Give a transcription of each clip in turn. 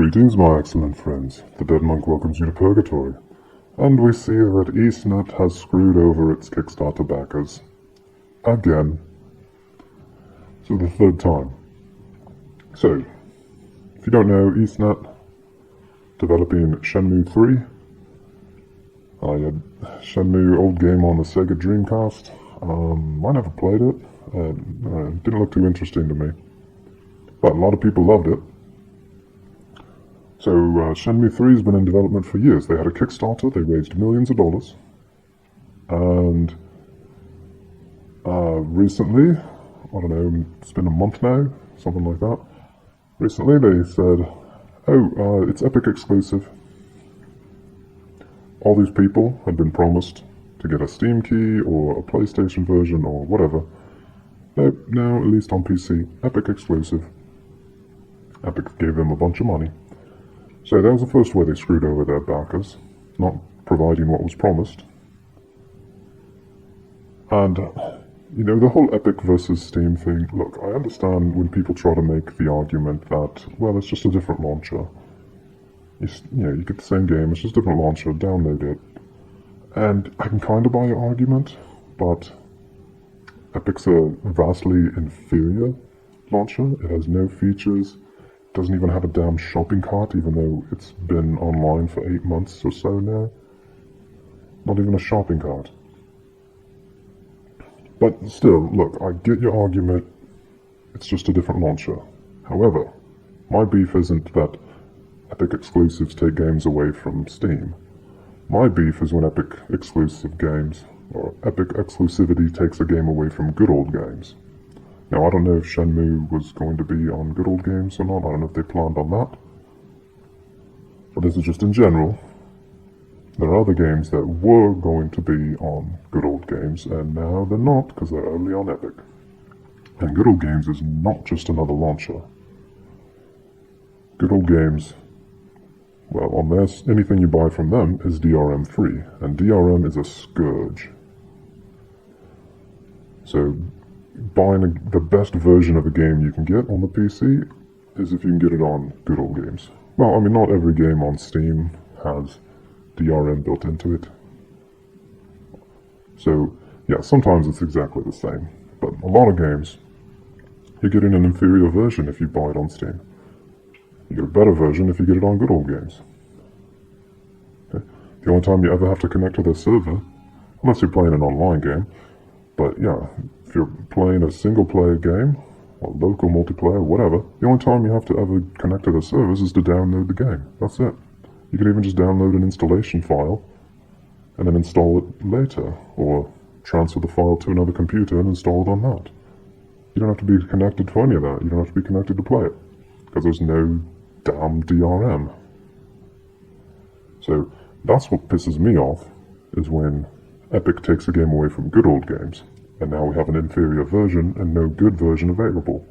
Greetings, my excellent friends. The Dead Monk welcomes you to Purgatory. And we see that EastNet has screwed over its Kickstarter backers. Again. So the third time. So, if you don't know, EastNet, developing Shenmue 3. Shenmue, old game on the Sega Dreamcast. I never played it. It didn't look too interesting to me. But a lot of people loved it. So, Shenmue 3 has been in development for years. They had a Kickstarter, they raised millions of dollars. And recently, I don't know, it's been a month now, something like that. Recently they said, it's Epic exclusive. All these people had been promised to get a Steam key or a PlayStation version or whatever. Nope, now at least on PC, Epic exclusive. Epic gave them a bunch of money. So that was the first way they screwed over their backers, not providing what was promised. And, the whole Epic versus Steam thing, look, I understand when people try to make the argument that, well, it's just a different launcher. You get the same game, it's just a different launcher, download it. And I can kind of buy your argument, but Epic's a vastly inferior launcher. It has no features. Doesn't even have a damn shopping cart, even though it's been online for 8 months or so now. Not even a shopping cart. But still, look, I get your argument. It's just a different launcher. However, my beef isn't that Epic exclusives take games away from Steam. My beef is when Epic exclusive games, or Epic exclusivity takes a game away from good old games. Now, I don't know if Shenmue was going to be on good old games or not. I don't know if they planned on that. But this is just in general. There are other games that were going to be on good old games, and now they're not because they're only on Epic. And good old games is not just another launcher. Good old games, well, on this, anything you buy from them is DRM free, and DRM is a scourge. So, buying the best version of a game you can get on the PC is if you can get it on good old games. Well, I mean, not every game on Steam has DRM built into it. So, yeah, sometimes it's exactly the same. But a lot of games, you're getting an inferior version if you buy it on Steam. You get a better version if you get it on good old games. Okay? The only time you ever have to connect to their server, unless you're playing an online game, but yeah, if you're playing a single-player game, or local multiplayer, whatever, the only time you have to ever connect to the servers is to download the game. That's it. You can even just download an installation file, and then install it later, or transfer the file to another computer and install it on that. You don't have to be connected to any of that. You don't have to be connected to play it, because there's no damn DRM. So, that's what pisses me off, is when Epic takes a game away from good old games, and now we have an inferior version and no good version available.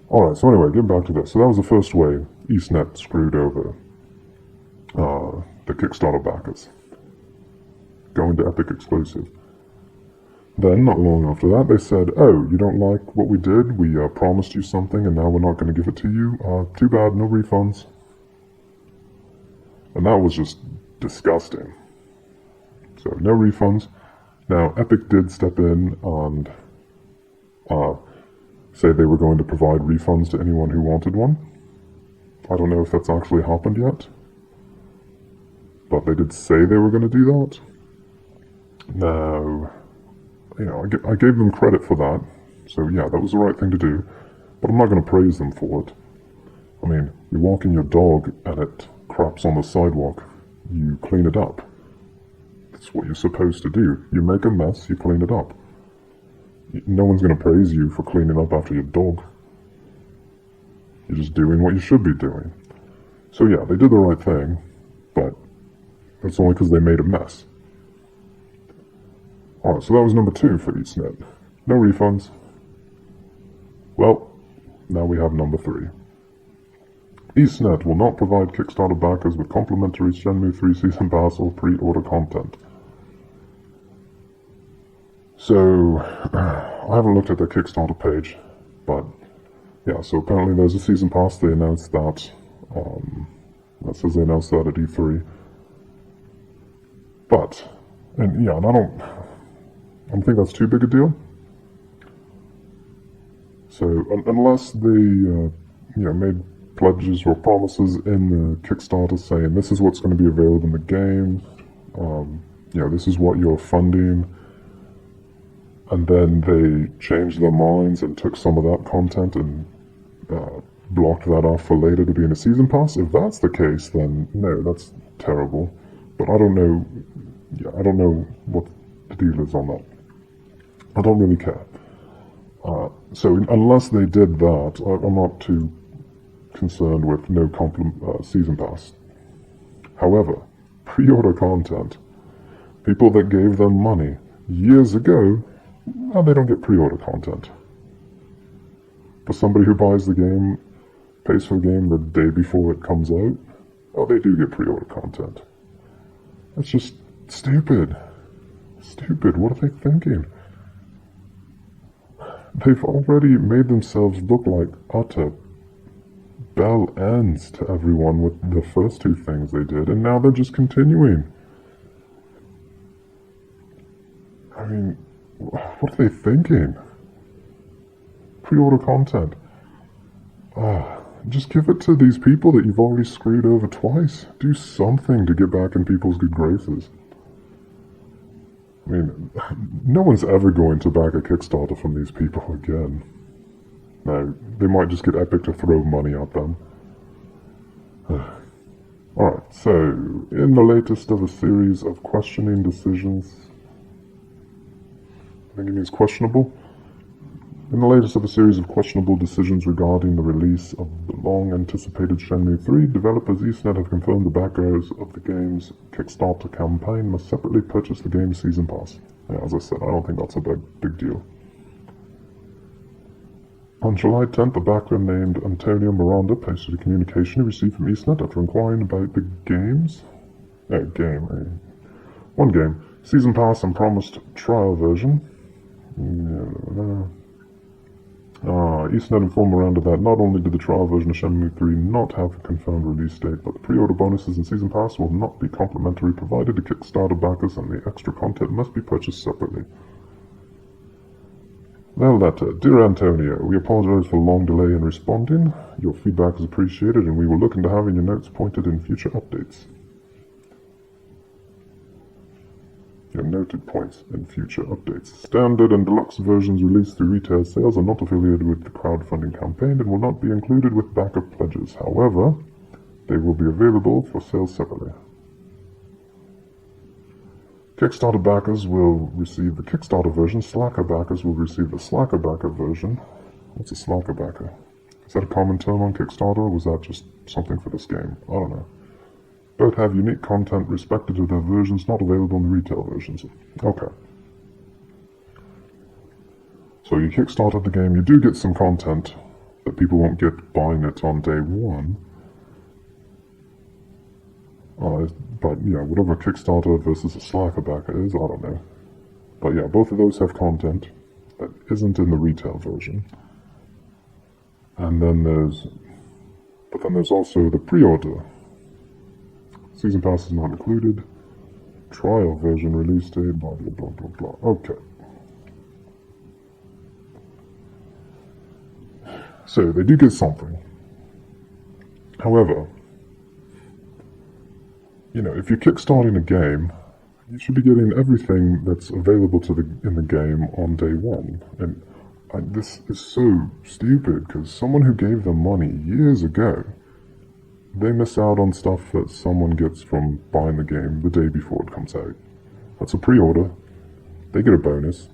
Alright, so anyway, getting back to this. So that was the first way EastNet screwed over the Kickstarter backers. Going to Epic exclusive. Then, not long after that, they said, you don't like what we did? We promised you something and now we're not going to give it to you? Too bad, no refunds. And that was just disgusting. So, no refunds. Now, Epic did step in and say they were going to provide refunds to anyone who wanted one. I don't know if that's actually happened yet. But they did say they were going to do that. Now, I gave them credit for that. So yeah, that was the right thing to do. But I'm not going to praise them for it. I mean, you're walking your dog and it craps on the sidewalk. You clean it up. That's what you're supposed to do. You make a mess, you clean it up. No one's going to praise you for cleaning up after your dog. You're just doing what you should be doing. So yeah, they did the right thing, but that's only because they made a mess. Alright, so that was number 2 for EastNet. No refunds. Well, now we have number 3. EastNet will not provide Kickstarter backers with complimentary Shenmue 3 Season Pass or pre-order content. So, I haven't looked at their Kickstarter page, but Yeah, so apparently there's a season pass. They announced that. That says they announced that at E3. But, and yeah, and I don't think that's too big a deal. So unless they, made pledges or promises in the Kickstarter saying this is what's going to be available in the game, this is what you're funding, and then they changed their minds and took some of that content and blocked that off for later to be in a season pass. If that's the case, then no, that's terrible. But I don't know. Yeah, I don't know what the deal is on that. I don't really care. So unless they did that, I'm not too concerned with no season pass. However, pre-order content, people that gave them money years ago, they don't get pre-order content. But somebody who buys the game, pays for the game the day before it comes out, they do get pre-order content. That's just stupid. Stupid. What are they thinking? They've already made themselves look like utter bell ends to everyone with the first two things they did, and now they're just continuing. I mean, what are they thinking? Pre-order content. Just give it to these people that you've already screwed over twice. Do something to get back in people's good graces. I mean, no one's ever going to back a Kickstarter from these people again. No, they might just get Epic to throw money at them. Alright, so, in the latest of a series of questioning decisions... I think it means questionable. In the latest of a series of questionable decisions regarding the release of the long-anticipated Shenmue 3, developers EastNet have confirmed the backers of the game's Kickstarter campaign must separately purchase the game's Season Pass. Yeah, as I said, I don't think that's a big deal. On July 10th, a backer named Antonio Miranda posted a communication he received from EastNet after inquiring about the one game, Season Pass and promised trial version. EastNet informed Miranda that not only did the trial version of Shenmue 3 not have a confirmed release date, but the pre-order bonuses and Season Pass will not be complimentary provided to Kickstarter backers, and the extra content must be purchased separately. Their letter. Dear Antonio, we apologize for the long delay in responding. Your feedback is appreciated, and we will look into having your notes pointed in future updates. Your noted points in future updates. Standard and deluxe versions released through retail sales are not affiliated with the crowdfunding campaign and will not be included with backer pledges. However, they will be available for sale separately. Kickstarter backers will receive the Kickstarter version. Slacker backers will receive the Slacker backer version. What's a Slacker backer? Is that a common term on Kickstarter, or was that just something for this game? I don't know. Both have unique content respective to their versions, not available in the retail versions. Okay. So you kickstarted the game, you do get some content that people won't get buying it on day one. But yeah, whatever Kickstarter versus a Slacker backer is, I don't know. But yeah, both of those have content that isn't in the retail version. And then there's also the pre-order. Season Pass is not included. Trial version release date, blah, blah, blah, blah, blah. Okay. So, they do get something. However, if you're kickstarting a game, you should be getting everything that's available in the game on day one. And this is so stupid, because someone who gave them money years ago, they miss out on stuff that someone gets from buying the game the day before it comes out. That's a pre-order. They get a bonus.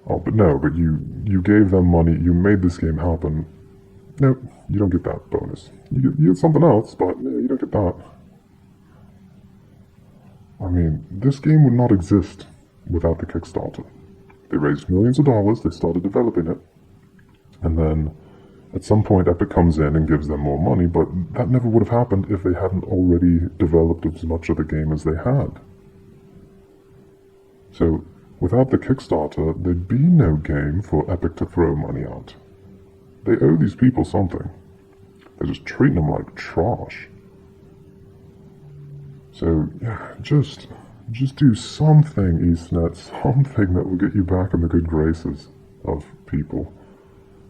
Oh, but you gave them money, you made this game happen. No, you don't get that bonus. You get something else, but you don't get that. I mean, this game would not exist without the Kickstarter. They raised millions of dollars, they started developing it, and then at some point, Epic comes in and gives them more money, but that never would have happened if they hadn't already developed as much of the game as they had. So, without the Kickstarter, there'd be no game for Epic to throw money at. They owe these people something. They're just treating them like trash. So, yeah, just do something, EastNet, something that will get you back in the good graces of people.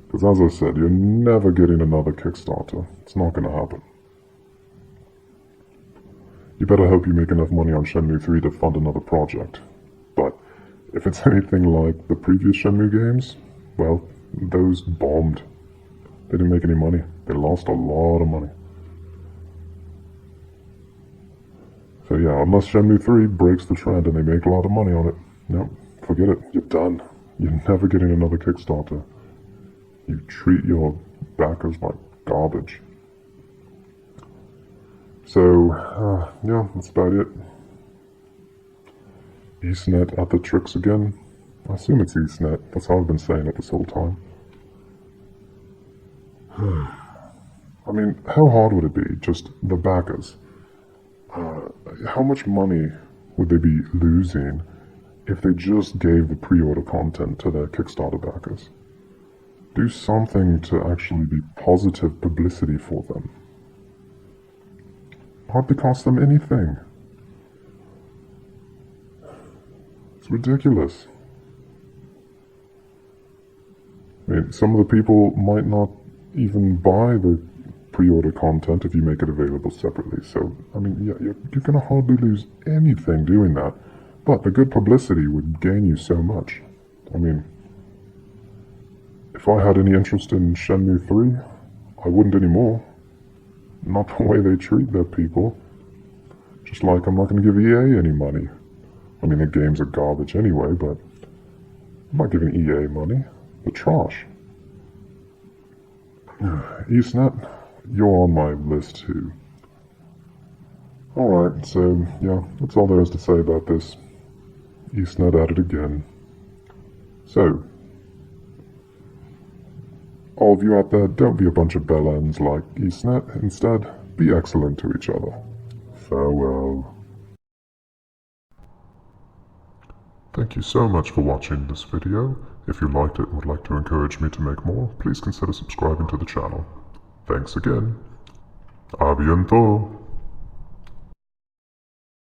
Because as I said, you're never getting another Kickstarter. It's not going to happen. You better hope you make enough money on Shenmue 3 to fund another project. But if it's anything like the previous Shenmue games, well, those bombed. They didn't make any money. They lost a lot of money. So yeah, unless Shenmue 3 breaks the trend and they make a lot of money on it, no, forget it. You're done. You're never getting another Kickstarter. You treat your backers like garbage. So, yeah, that's about it. EastNet at the tricks again. I assume it's EastNet. That's how I've been saying it this whole time. I mean, how hard would it be? Just the backers. How much money would they be losing if they just gave the pre-order content to their Kickstarter backers? Do something to actually be positive publicity for them. Hardly cost them anything. It's ridiculous. I mean, some of the people might not even buy the pre-order content if you make it available separately. So, I mean, yeah, you're gonna hardly lose anything doing that. But the good publicity would gain you so much. I mean, if I had any interest in Shenmue 3, I wouldn't anymore. Not the way they treat their people. Just like I'm not going to give EA any money. I mean, the games are garbage anyway, but I'm not giving EA money. They're trash. EastNet, you're on my list too. Alright, so yeah, that's all there is to say about this. EastNet at it again. So, all of you out there, don't be a bunch of bellends like EastNet. Instead, be excellent to each other. Farewell. Thank you so much for watching this video. If you liked it and would like to encourage me to make more, please consider subscribing to the channel. Thanks again. A bientôt.